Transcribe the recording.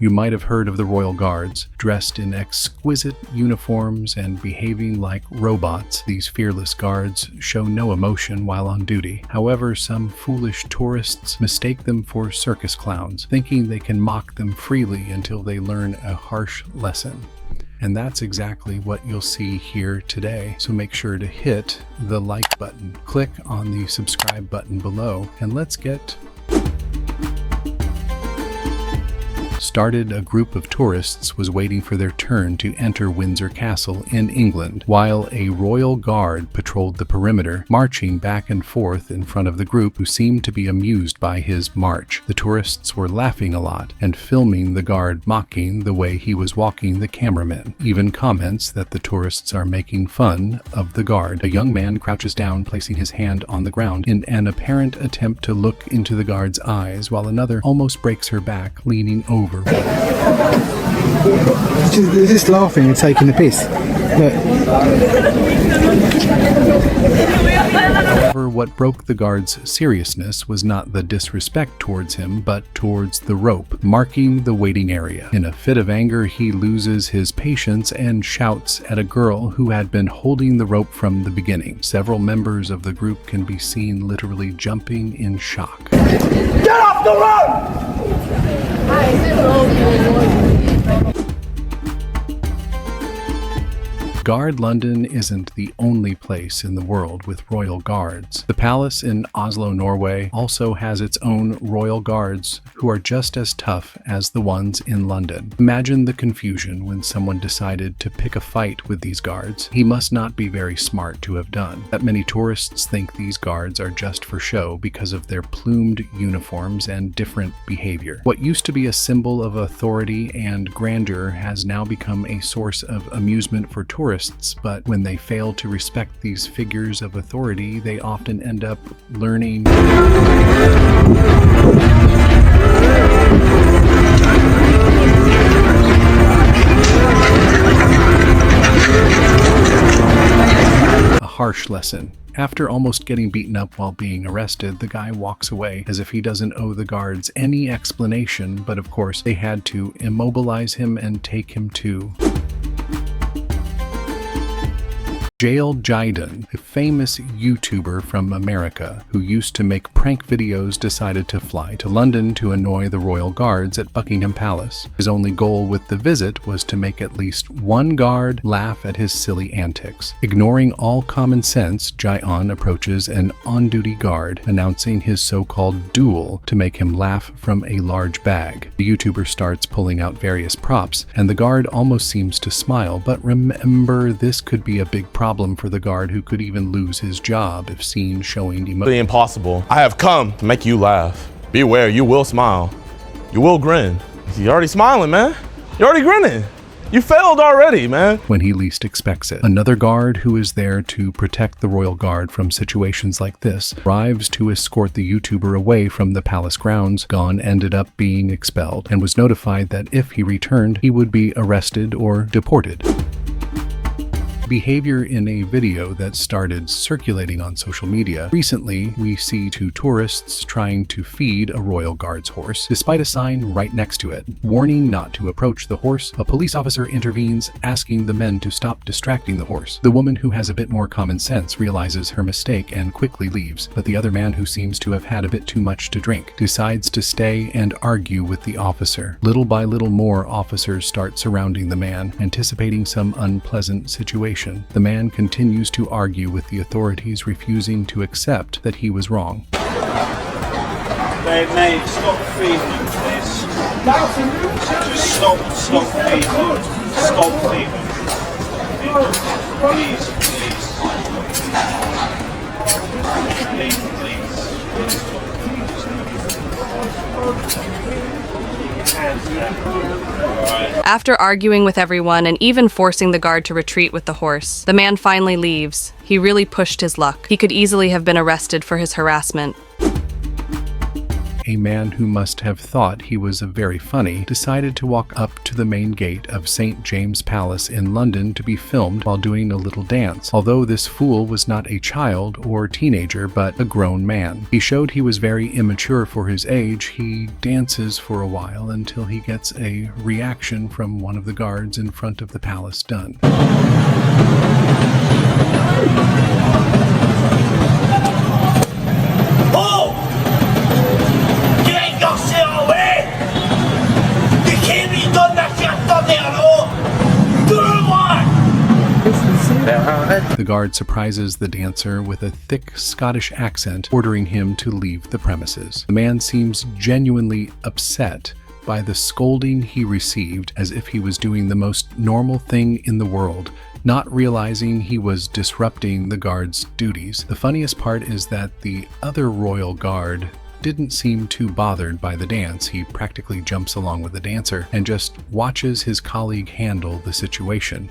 You might have heard of the Royal Guards. Dressed in exquisite uniforms and behaving like robots, these fearless guards show no emotion while on duty. However, some foolish tourists mistake them for circus clowns, thinking they can mock them freely until they learn a harsh lesson. And that's exactly what you'll see here today. So make sure to hit the like button, click on the subscribe button below, and let's get started. A group of tourists was waiting for their turn to enter Windsor Castle in England, while a royal guard patrolled the perimeter, marching back and forth in front of the group, who seemed to be amused by his march. The tourists were laughing a lot and filming the guard, mocking the way he was walking the cameraman. Even comments that the tourists are making fun of the guard. A young man crouches down, placing his hand on the ground in an apparent attempt to look into the guard's eyes, while another almost breaks her back, leaning over. They're just laughing and taking the piss. Look. However, what broke the guard's seriousness was not the disrespect towards him, but towards the rope, marking the waiting area. In a fit of anger, he loses his patience and shouts at a girl who had been holding the rope from the beginning. Several members of the group can be seen literally jumping in shock. Get off the rope! Guard London isn't the only place in the world with royal guards. The palace in Oslo, Norway also has its own royal guards who are just as tough as the ones in London. Imagine the confusion when someone decided to pick a fight with these guards. He must not be very smart to have done. That many tourists think these guards are just for show because of their plumed uniforms and different behavior. What used to be a symbol of authority and grandeur has now become a source of amusement for tourists. But when they fail to respect these figures of authority, they often end up learning a harsh lesson. After almost getting beaten up while being arrested, the guy walks away as if he doesn't owe the guards any explanation, but of course they had to immobilize him and take him to Jail Jiden, a famous YouTuber from America who used to make prank videos, decided to fly to London to annoy the royal guards at Buckingham Palace. His only goal with the visit was to make at least one guard laugh at his silly antics. Ignoring all common sense, Jiden approaches an on-duty guard, announcing his so-called duel to make him laugh from a large bag. The YouTuber starts pulling out various props, and the guard almost seems to smile, but remember, this could be a big problem for the guard, who could even lose his job if seen showing emotion. Impossible. I have come to make you laugh. Beware, you will smile. You will grin. You're already smiling, man. You're already grinning. You failed already, man. When he least expects it. Another guard who is there to protect the royal guard from situations like this arrives to escort the YouTuber away from the palace grounds. Gon ended up being expelled and was notified that if he returned, he would be arrested or deported. Behavior in a video that started circulating on social media. Recently, we see two tourists trying to feed a royal guard's horse, despite a sign right next to it, warning not to approach the horse. A police officer intervenes, asking the men to stop distracting the horse. The woman, who has a bit more common sense, realizes her mistake and quickly leaves, but the other man, who seems to have had a bit too much to drink, decides to stay and argue with the officer. Little by little, more officers start surrounding the man, anticipating some unpleasant situation. The man continues to argue with the authorities, refusing to accept that he was wrong. Mate, stop feeding him, please. Just stop feeding him. Stop feeding him. Please, After arguing with everyone and even forcing the guard to retreat with the horse, the man finally leaves. He really pushed his luck. He could easily have been arrested for his harassment. a man who must have thought he was very funny decided to walk up to the main gate of St. James Palace in London to be filmed while doing a little dance, although this fool was not a child or teenager but a grown man. He showed he was very immature for his age. He dances for a while until he gets a reaction from one of the guards in front of the palace done. The guard surprises the dancer with a thick Scottish accent, ordering him to leave the premises. The man seems genuinely upset by the scolding he received, as if he was doing the most normal thing in the world, not realizing he was disrupting the guard's duties. The funniest part is that the other royal guard didn't seem too bothered by the dance. He practically jumps along with the dancer and just watches his colleague handle the situation.